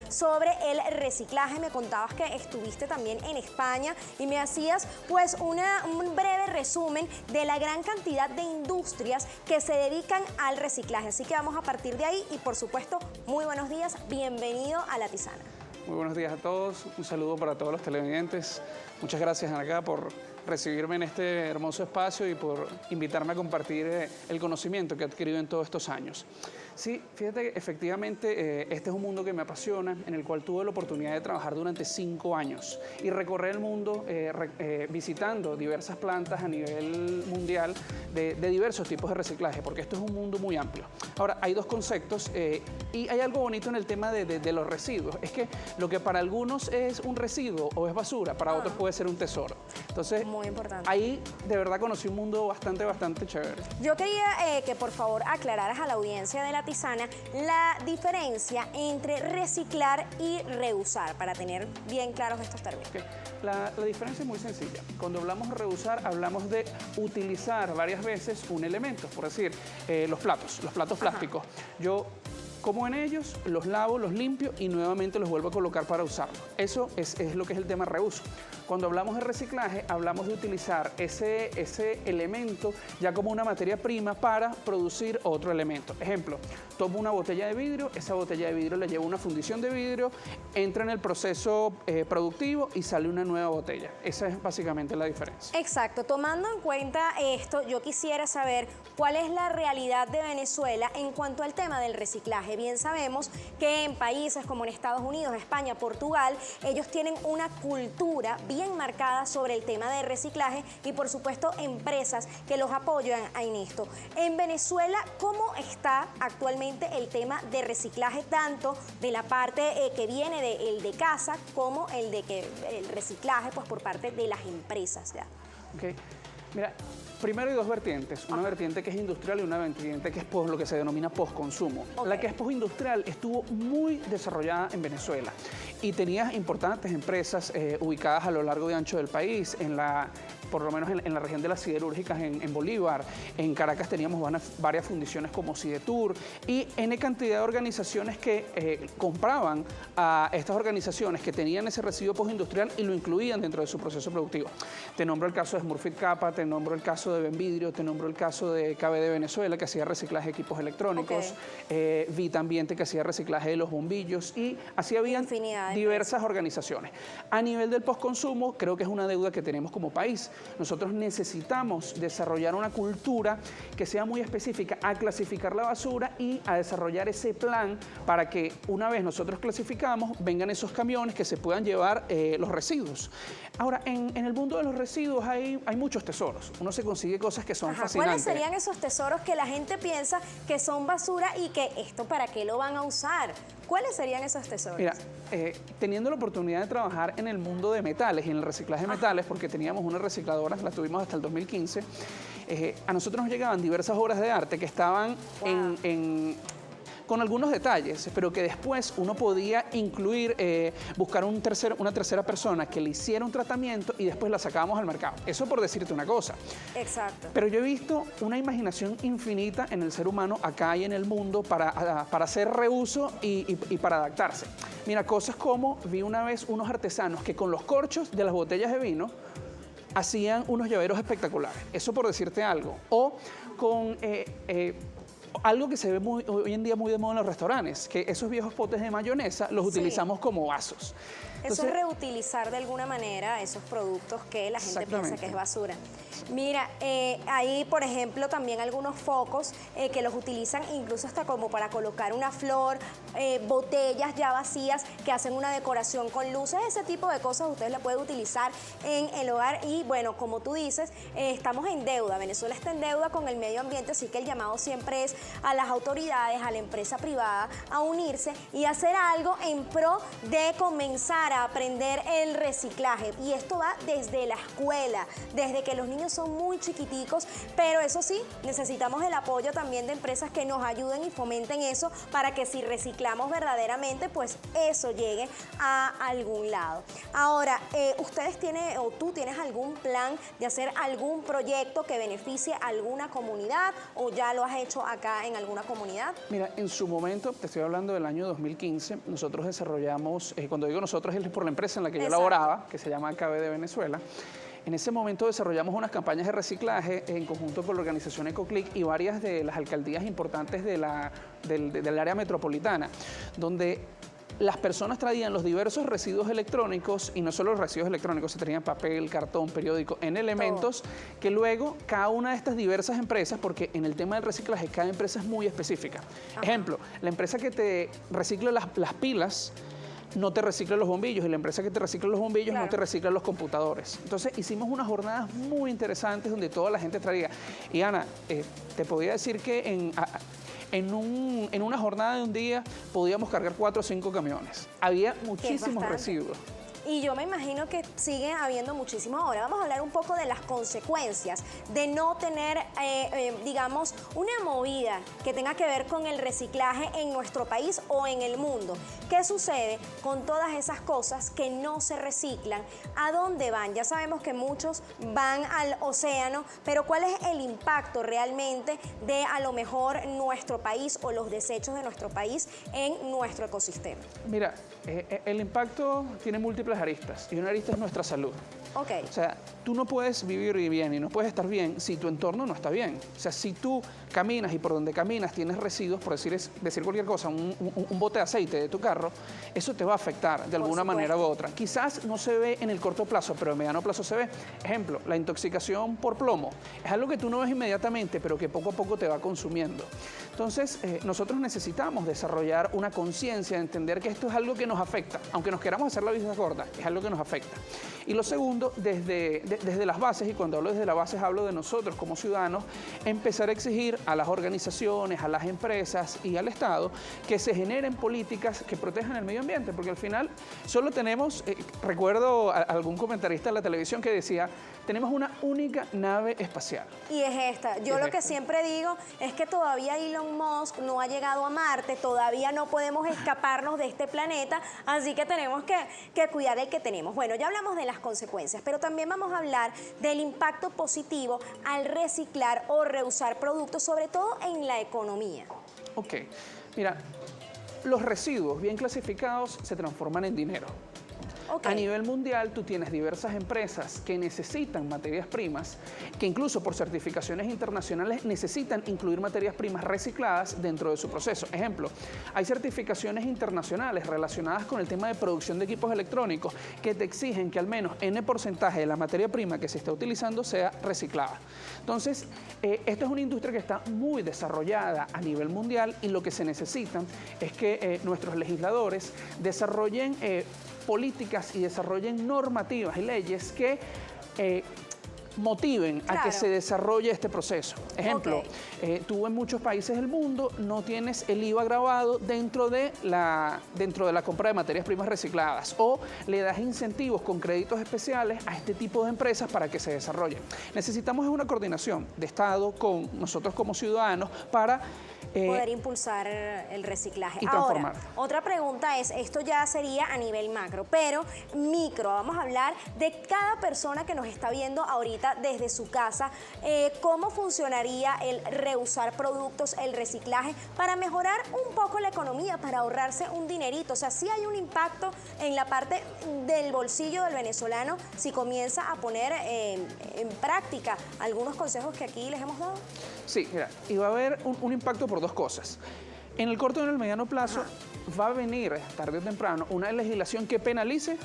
sobre el reciclaje. Me contabas que estuviste también en España y me hacías pues un breve resumen de la gran cantidad de industrias que se dedican al reciclaje. Así que vamos a partir de ahí y por supuesto, muy buenos días, bienvenido a La Tisana. Muy buenos días a todos, un saludo para todos los televidentes. Muchas gracias, Ana, por recibirme en este hermoso espacio y por invitarme a compartir el conocimiento que he adquirido en todos estos años. Sí, fíjate que efectivamente este es un mundo que me apasiona, en el cual tuve la oportunidad de trabajar durante 5 años y recorrer el mundo visitando diversas plantas a nivel mundial de diversos tipos de reciclaje, porque esto es un mundo muy amplio. Ahora, hay dos conceptos y hay algo bonito en el tema de los residuos. Es que lo que para algunos es un residuo o es basura, para otros puede ser un tesoro. Entonces, muy importante. Ahí de verdad conocí un mundo bastante chévere. Yo quería que por favor aclararas a la audiencia de La Tisana la diferencia entre reciclar y reusar, para tener bien claros estos términos. Okay. La diferencia es muy sencilla. Cuando hablamos de reusar, hablamos de utilizar varias veces un elemento, por decir, los platos plásticos. Yo como en ellos, los lavo, los limpio y nuevamente los vuelvo a colocar para usarlos. Eso es lo que es el tema reuso. Cuando hablamos de reciclaje, hablamos de utilizar ese elemento ya como una materia prima para producir otro elemento. Ejemplo, tomo una botella de vidrio, esa botella de vidrio le llevo una fundición de vidrio, entra en el proceso productivo y sale una nueva botella. Esa es básicamente la diferencia. Exacto. Tomando en cuenta esto, yo quisiera saber cuál es la realidad de Venezuela en cuanto al tema del reciclaje. Bien sabemos que en países como en Estados Unidos, España, Portugal, ellos tienen una cultura bien marcada sobre el tema de reciclaje y por supuesto empresas que los apoyan en esto. En Venezuela, ¿cómo está actualmente el tema de reciclaje, tanto de la parte que viene del de casa como el reciclaje pues, por parte de las empresas? ¿Ya? Okay. Mira, primero hay dos vertientes, una vertiente que es industrial y una vertiente que es lo que se denomina postconsumo. Okay. La que es postindustrial estuvo muy desarrollada en Venezuela y tenía importantes empresas ubicadas a lo largo y ancho del país, por lo menos en la región de las siderúrgicas en Bolívar. En Caracas teníamos varias fundiciones como Sidetur y N cantidad de organizaciones que compraban a estas organizaciones que tenían ese residuo postindustrial y lo incluían dentro de su proceso productivo. Te nombro el caso de Smurfit Kappa, te nombro el caso de Benvidrio, te nombro el caso de KBD Venezuela, que hacía reciclaje de equipos electrónicos, Vita Ambiente, que hacía reciclaje de los bombillos, y así habían diversas organizaciones. A nivel del postconsumo, creo que es una deuda que tenemos como país. Nosotros necesitamos desarrollar una cultura que sea muy específica a clasificar la basura y a desarrollar ese plan para que una vez nosotros clasificamos, vengan esos camiones que se puedan llevar los residuos. Ahora, en el mundo de los residuos hay muchos tesoros. Uno se consigue cosas que son fascinantes. ¿Cuáles serían esos tesoros que la gente piensa que son basura y que esto para qué lo van a usar? ¿Cuáles serían esos tesoros? Mira, teniendo la oportunidad de trabajar en el mundo de metales y en el reciclaje de metales, porque teníamos una recicladora, la tuvimos hasta el 2015, a nosotros nos llegaban diversas obras de arte que estaban con algunos detalles, pero que después uno podía incluir, buscar una tercera persona que le hiciera un tratamiento y después la sacábamos al mercado. Eso por decirte una cosa. Exacto. Pero yo he visto una imaginación infinita en el ser humano acá y en el mundo para hacer reuso y para adaptarse. Mira, cosas como vi una vez unos artesanos que con los corchos de las botellas de vino hacían unos llaveros espectaculares. Eso por decirte algo. O con algo que se ve hoy en día muy de moda en los restaurantes, que esos viejos potes de mayonesa los utilizamos como vasos. Entonces, eso es reutilizar de alguna manera esos productos que la gente piensa que es basura. Mira, hay por ejemplo también algunos focos que los utilizan incluso hasta como para colocar una flor, botellas ya vacías que hacen una decoración con luces, ese tipo de cosas ustedes la pueden utilizar en el hogar y bueno, como tú dices, estamos en deuda, Venezuela está en deuda con el medio ambiente, así que el llamado siempre es a las autoridades, a la empresa privada, a unirse y hacer algo en pro de comenzar a aprender el reciclaje. Y esto va desde la escuela, desde que los niños son muy chiquiticos, pero eso sí, necesitamos el apoyo también de empresas que nos ayuden y fomenten eso para que si reciclamos verdaderamente, pues eso llegue a algún lado. Ahora, ¿ustedes tienen o tú tienes algún plan de hacer algún proyecto que beneficie a alguna comunidad o ya lo has hecho acá acá en alguna comunidad? Mira, en su momento, te estoy hablando del año 2015, nosotros desarrollamos, cuando digo nosotros es por la empresa en la que yo laboraba, que se llama KB de Venezuela. En ese momento desarrollamos unas campañas de reciclaje en conjunto con la organización EcoClick y varias de las alcaldías importantes del área metropolitana, donde las personas traían los diversos residuos electrónicos, y no solo los residuos electrónicos, se traían papel, cartón, periódico, en elementos que luego cada una de estas diversas empresas, porque en el tema del reciclaje cada empresa es muy específica. Ejemplo, la empresa que te recicla las pilas no te recicla los bombillos, y la empresa que te recicla los bombillos no te recicla los computadores. Entonces hicimos unas jornadas muy interesantes donde toda la gente traía. Y Ana, te podía decir que en una jornada de un día podíamos cargar 4 o 5 camiones. Había muchísimos residuos. Y yo me imagino que sigue habiendo muchísimos. Ahora vamos a hablar un poco de las consecuencias de no tener, digamos, una movida que tenga que ver con el reciclaje en nuestro país o en el mundo. ¿Qué sucede con todas esas cosas que no se reciclan? ¿A dónde van? Ya sabemos que muchos van al océano, pero ¿cuál es el impacto realmente de a lo mejor nuestro país o los desechos de nuestro país en nuestro ecosistema? Mira, el impacto tiene múltiples aristas, y una arista es nuestra salud. Okay. O sea, tú no puedes vivir bien y no puedes estar bien si tu entorno no está bien. O sea, si tú caminas y por donde caminas tienes residuos, por decir cualquier cosa, un bote de aceite de tu carro, eso te va a afectar de alguna manera u otra. Quizás no se ve en el corto plazo, pero en mediano plazo se ve. Ejemplo, la intoxicación por plomo. Es algo que tú no ves inmediatamente, pero que poco a poco te va consumiendo. Entonces, nosotros necesitamos desarrollar una conciencia de entender que esto es algo que nos afecta. Aunque nos queramos hacer la vista gorda, es algo que nos afecta. Y lo segundo, desde las bases, y cuando hablo desde las bases hablo de nosotros como ciudadanos, empezar a exigir a las organizaciones, a las empresas y al Estado que se generen políticas que protejan el medio ambiente, porque al final solo tenemos, recuerdo a algún comentarista de la televisión que decía, tenemos una única nave espacial. Y es esta. Yo lo que siempre digo es que todavía Elon Musk no ha llegado a Marte, todavía no podemos escaparnos de este planeta, así que tenemos que cuidar el que tenemos. Bueno, ya hablamos de las consecuencias, pero también vamos a hablar del impacto positivo al reciclar o reusar productos, sobre todo en la economía. Ok, mira, los residuos bien clasificados se transforman en dinero. Okay. A nivel mundial, tú tienes diversas empresas que necesitan materias primas, que incluso por certificaciones internacionales necesitan incluir materias primas recicladas dentro de su proceso. Ejemplo, hay certificaciones internacionales relacionadas con el tema de producción de equipos electrónicos que te exigen que al menos N% de la materia prima que se está utilizando sea reciclada. Entonces, esta es una industria que está muy desarrollada a nivel mundial, y lo que se necesita es que nuestros legisladores desarrollen políticas y desarrollen normativas y leyes que motiven a que se desarrolle este proceso. Ejemplo, tú en muchos países del mundo no tienes el IVA grabado dentro de la compra de materias primas recicladas, o le das incentivos con créditos especiales a este tipo de empresas para que se desarrollen. Necesitamos una coordinación de Estado con nosotros como ciudadanos para poder impulsar el reciclaje. Y transformar. Ahora, otra pregunta es, esto ya sería a nivel macro, pero micro, vamos a hablar de cada persona que nos está viendo ahorita desde su casa, cómo funcionaría el reusar productos, el reciclaje, para mejorar un poco la economía, para ahorrarse un dinerito. O sea, sí hay un impacto en la parte del bolsillo del venezolano si comienza a poner en práctica algunos consejos que aquí les hemos dado. Sí, mira, y va a haber un impacto por dos cosas. En el corto y en el mediano plazo va a venir, tarde o temprano, una legislación que penalice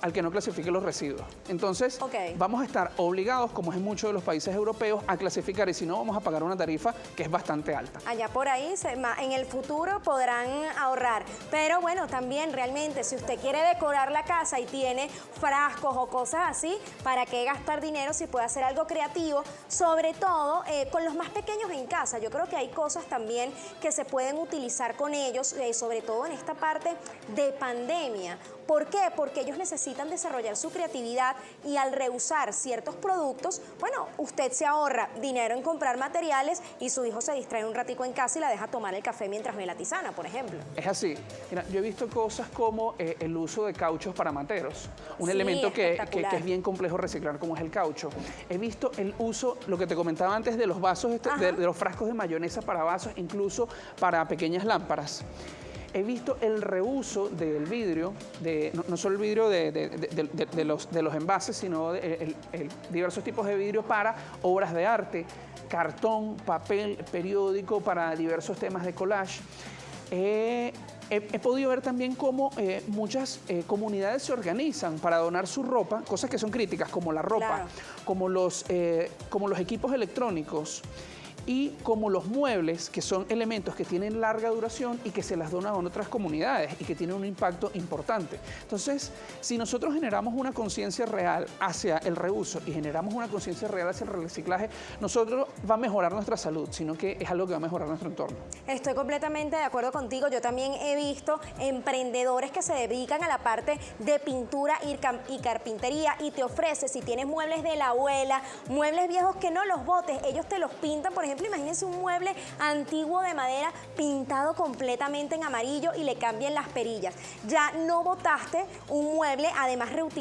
al que no clasifique los residuos. Entonces, vamos a estar obligados, como es en muchos de los países europeos, a clasificar, y si no, vamos a pagar una tarifa que es bastante alta. Allá por ahí, en el futuro podrán ahorrar. Pero bueno, también realmente, si usted quiere decorar la casa y tiene frascos o cosas así, ¿para qué gastar dinero si puede hacer algo creativo? Sobre todo con los más pequeños en casa. Yo creo que hay cosas también que se pueden utilizar con ellos, sobre todo en esta parte de pandemia, ¿Por qué? Porque ellos necesitan desarrollar su creatividad y al reusar ciertos productos, bueno, usted se ahorra dinero en comprar materiales y su hijo se distrae un ratico en casa y la deja tomar el café mientras ve la tisana, por ejemplo. Es así. Mira, yo he visto cosas como el uso de cauchos para materos, un elemento que es bien complejo reciclar como es el caucho. He visto el uso, lo que te comentaba antes, de los vasos, de los frascos de mayonesa para vasos, incluso para pequeñas lámparas. He visto el reuso del vidrio, no solo el vidrio de los envases, sino diversos tipos de vidrio para obras de arte, cartón, papel, periódico, para diversos temas de collage. He podido ver también cómo muchas comunidades se organizan para donar su ropa, cosas que son críticas, como la ropa, claro, como los equipos electrónicos y como los muebles, que son elementos que tienen larga duración y que se las donan a otras comunidades y que tienen un impacto importante. Entonces, si nosotros generamos una conciencia real hacia el reuso y generamos una conciencia real hacia el reciclaje, nosotros va a mejorar nuestra salud, sino que es algo que va a mejorar nuestro entorno. Estoy completamente de acuerdo contigo. Yo también he visto emprendedores que se dedican a la parte de pintura y carpintería y te ofrece, si tienes muebles de la abuela, muebles viejos, que no los botes, ellos te los pintan. Por ejemplo, imagínense un mueble antiguo de madera pintado completamente en amarillo y le cambian las perillas. Ya no botaste un mueble, además reutilizado